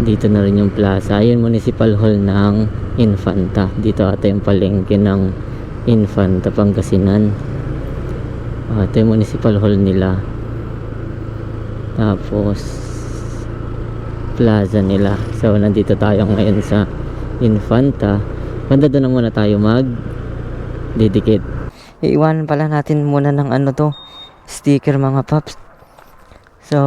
Dito na rin yung plaza. Ayun, Municipal Hall ng Infanta. Dito ata yung palengke ng Infanta, Pangasinan. Ito yung Municipal Hall nila. Tapos plaza nila. So nandito tayo ngayon sa Infanta. Banda doon na muna tayo didikit. Iiwanan pala natin muna ng ano to, sticker mga paps. So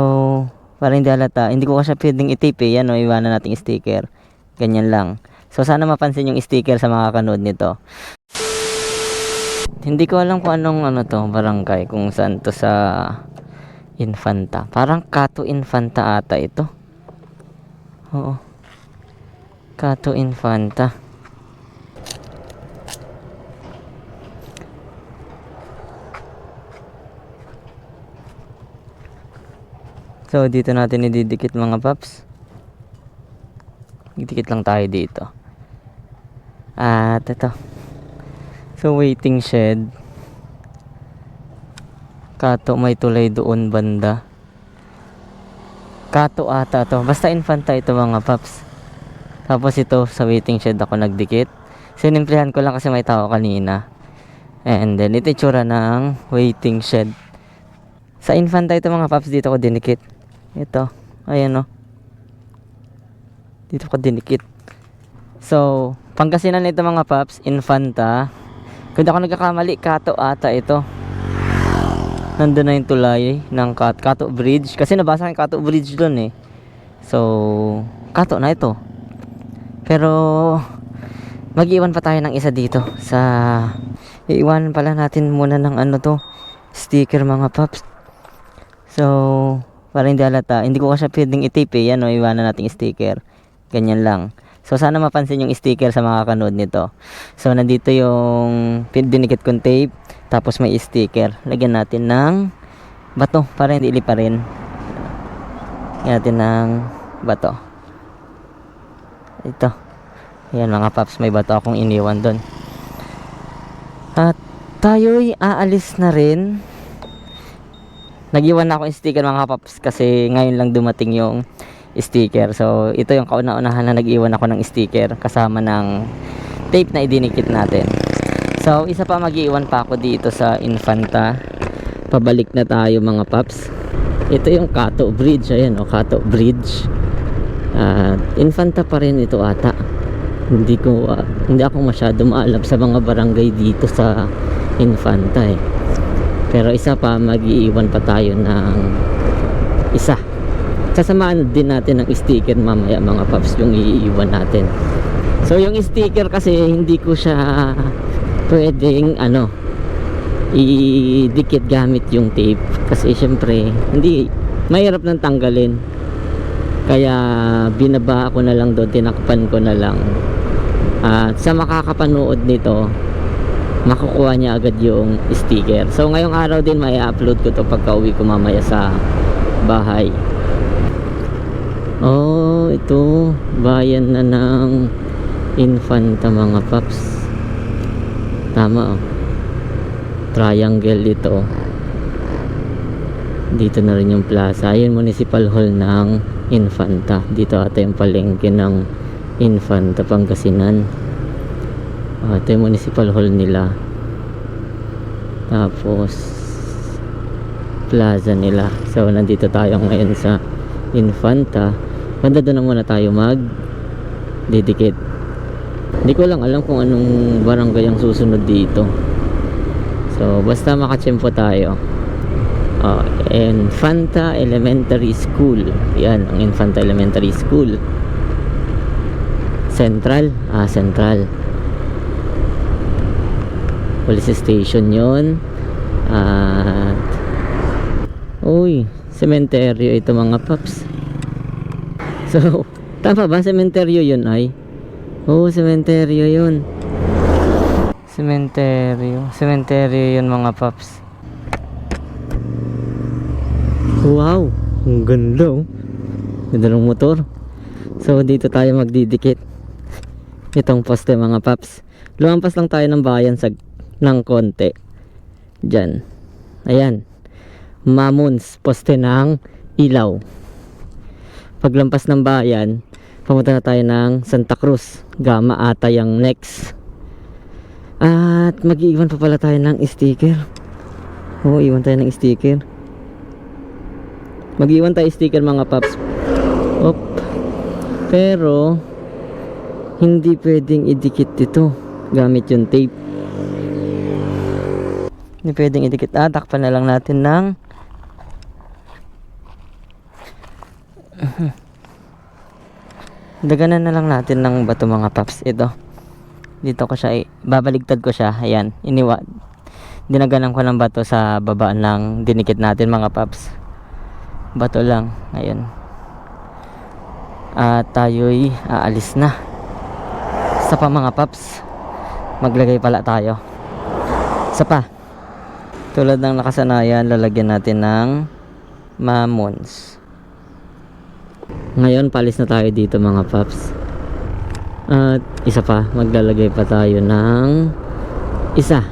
para hindi halata, hindi ko kasi pwedeng i-tape eh. Yan o, iwanan natin sticker. Ganyan lang. So sana mapansin yung sticker sa mga kanood nito. Hindi ko alam kung anong ano to, barangay, kung saan to sa Infanta. Parang Cato Infanta ata ito. Oo. Cato Infanta. So dito natin ididikit mga paps. Didikit lang tayo dito. At ito. So waiting shed. Cato, may tulay doon banda. Cato ata to. Basta Infanta ito mga paps. Tapos ito sa waiting shed ako nagdikit. Sinimplihan ko lang kasi may tao kanina. And then ito itsura ng waiting shed. Sa Infanta ito mga paps, dito ko dinikit. Ito, ayan o. Dito ko dinikit. So, Pangasinan ito mga paps, Infanta. Kung ako nagkakamali, Cato ata ito. Nandun na yung tulay ng Cato Bridge. Kasi nabasa ko yung Cato Bridge dun eh. So, Cato na ito. Pero, mag-iwan pa tayo ng isa dito. Iiwanan pala natin muna ng ano to, sticker mga paps. So, para hindi halata, hindi ko kasi pwedeng i-tape eh. Yan o, iwanan natin sticker. Ganyan lang. So sana mapansin yung sticker sa mga kanood nito. So nandito yung dinikit kong tape, tapos may sticker. Lagyan natin ng bato para hindi ilipa rin. Lagyan natin ng bato. Ito. Ayan mga paps, may bato akong iniwan doon. At tayo'y aalis na rin. Nag-iwan na akong sticker mga paps kasi ngayon lang dumating yung sticker. So ito yung kauna-unahan na nag-iwan ako ng sticker kasama ng tape na idinikit natin. So isa pa, mag-iwan pa ako dito sa Infanta. Pabalik na tayo mga paps. Ito yung Cato Bridge. Ayan o, Cato Bridge. Infanta pa rin ito ata. Hindi ako masyado maalam sa mga barangay dito sa Infanta eh. Pero isa pa, mag-iiwan pa tayo ng isa. Sasamaan din natin ng sticker mamaya mga paps, yung iiwan natin. So yung sticker kasi hindi ko siya pwedeng idikit gamit yung tape. Kasi syempre, mahirap nang tanggalin. Kaya binaba ko na lang doon, tinakpan ko na lang. At sa makakapanood nito, makukuha niya agad yung sticker. So ngayong araw din may upload ko to pagka uwi ko mamaya sa bahay. Oh, ito bayan na ng Infanta mga paps. Tama oh. Triangle dito. Dito na rin yung plaza. Ayun, Municipal Hall ng Infanta. Dito ata yung palengke ng Infanta, Pangasinan. Ito yung Municipal Hall nila. Tapos plaza nila. So nandito tayo ngayon sa Infanta. Banda doon na muna tayo didikit. Hindi ko lang alam kung anong barangay ang susunod dito. So basta makatsempo tayo. Infanta Elementary School. Yan ang Infanta Elementary School. Central. Central Police Station yon. At uy, sementeryo ito mga paps. So tama ba, sementeryo yun ay? Oo, sementeryo yun. Sementeryo yun mga paps. Wow, ang ganda oh. Ganda ng motor. So dito tayo magdidikit itong poste mga paps. Lumampas lang tayo ng bayan ng konti. Diyan. Ayan. Mamons, poste ng ilaw. Paglampas ng bayan, Pumunta na tayo ng Santa Cruz. Gama ata yung next. At mag-iwan pa pala tayo ng sticker. Oo, iwan tayo ng sticker. Mag-iwan tayo sticker mga paps. Op. Pero hindi pwedeng idikit ito gamit yung tape. Hindi pwedeng idikit. Takpan na lang natin ng daganan na lang natin ng bato mga paps. Ito dito ko siya babaligtad ko siya. Ayan, dinaganan ko ng bato sa baba ng dinikit natin mga paps. Bato lang. Ayan. At tayo'y aalis na. Sa pa mga paps, maglagay pala tayo. Sa pa, tulad ng nakasanayan, lalagyan natin ng mamons. Ngayon palis na tayo dito mga paps. At isa pa, maglalagay pa tayo ng isa.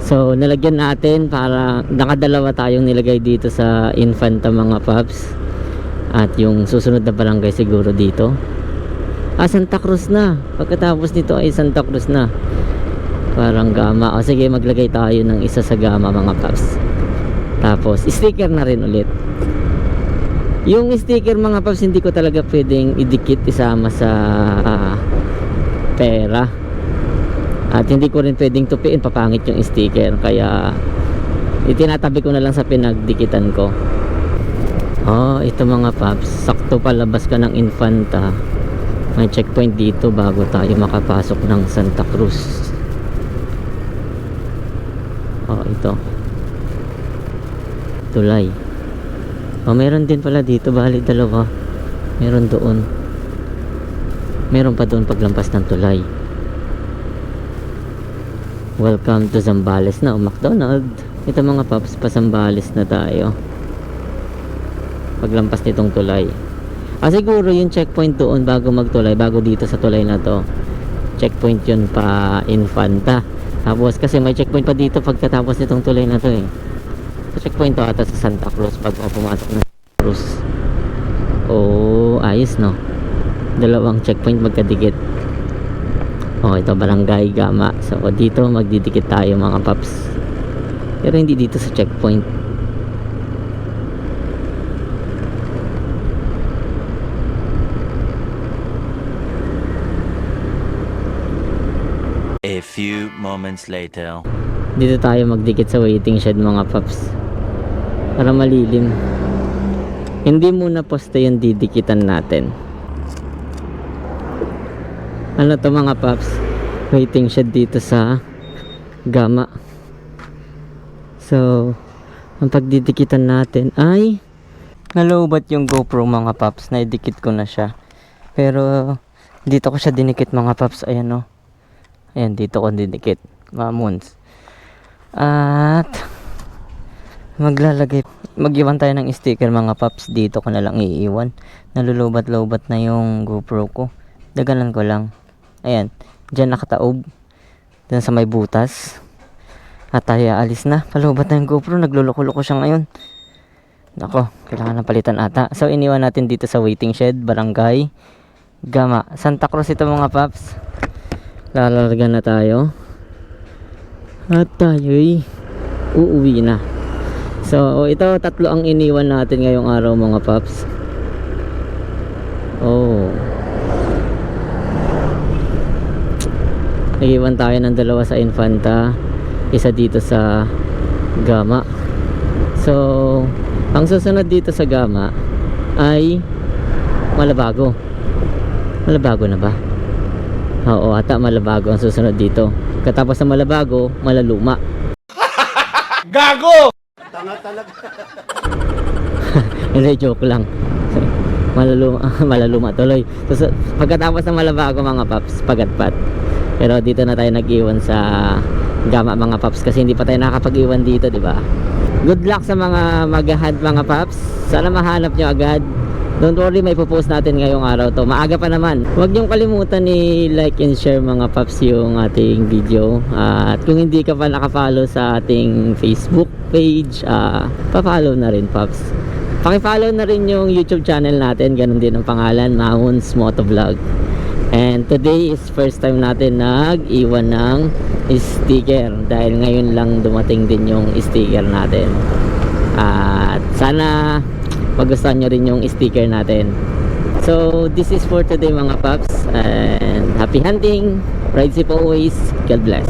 So nilagyan natin para nakadalawa tayong nilagay dito sa Infanta mga paps. At yung susunod na barangay siguro dito Santa Cruz na. Pagkatapos nito ay Santa Cruz na. Parang Gama. Sige, maglagay tayo ng isa sa Gama mga paps. Tapos sticker na rin ulit. Yung sticker mga paps, hindi ko talaga pwedeng idikit isama sa pera. At hindi ko rin pwedeng tupiin, papangit yung sticker. Kaya itinatabi ko na lang sa pinagdikitan ko. Ito mga paps, sakto palabas ka ng Infanta. May checkpoint dito bago tayo makapasok ng Santa Cruz. Ito tulay. Meron din pala dito, bali dalawa. Meron doon. Meron pa doon paglampas ng tulay. Welcome to Zambales na, McDonald. Ito mga paps, pa Zambales na tayo. Paglampas nitong tulay. Siguro yung checkpoint doon bago magtulay, bago dito sa tulay na to. Checkpoint yun pa Infanta. Tapos kasi may checkpoint pa dito pagkatapos nitong tulay na to eh. Checkpoint to ata sa Santa Cruz pag pumasok ng Santa Cruz. Ayos no. Dalawang checkpoint magkadikit. Ito barangay Gama. So dito magdidikit tayo mga paps. Pero hindi dito sa checkpoint. A few moments later. Dito tayo magdikit sa waiting shed mga paps. Para malilim. Hindi muna poste yung didikitan natin. Ano to mga paps? Waiting shed dito sa Gama. So ang pagdidikitan natin ay nalobat yung GoPro mga paps. Naidikit ko na siya. Pero dito ko siya dinikit mga paps. Ayan o. Ayan, dito ko dinikit. Mamons. At mag-iwan tayo ng sticker mga paps. Dito ko na lang iiwan. Nalulubat-lubat na yung GoPro ko. Dagalan ko lang. Ayan, dyan nakataob. Dyan sa may butas. At tayo alis na. Palubat na yung GoPro. Nagluloko-loko siya ngayon. Nako, kailangan ng palitan ata. So iniwan natin dito sa waiting shed, barangay Gama. Santa Cruz ito mga paps. Lalargan na tayo. At tayo'y uuwi na. So ito, tatlo ang iniwan natin ngayong araw mga paps. Nag-iwan tayo ng dalawa sa Infanta, isa dito sa Gama. So ang susunod dito sa Gama ay Malabago. Malabago na ba? Ata Malabago ang susunod dito. Katapos sa Malabago, Malaluma. Gago! Tanga talaga. Hindi, joke lang. Malaluma tuloy. So, pagkatapos ng Malabago mga paps, Pagatpat. Pero dito na tayo nag-iwan sa Gama mga paps kasi hindi pa tayo nakapag-iwan dito, di ba? Good luck sa mga mag-ahead mga paps. Sana mahanap nyo agad. Don't worry, may post natin ngayong araw to. Maaga pa naman. Huwag niyong kalimutan ni like and share mga paps yung ating video. At kung hindi ka pa nakapollow sa ating Facebook page, pa-follow na rin paps. Paki-follow na rin yung YouTube channel natin, ganun din ang pangalan, Mahon's Motovlog. And today is first time natin nag-iwan ng sticker dahil ngayon lang dumating din yung sticker natin. At sana magustuhan nyo rin yung sticker natin. So this is for today mga paps, and happy hunting, ride safe always, God bless.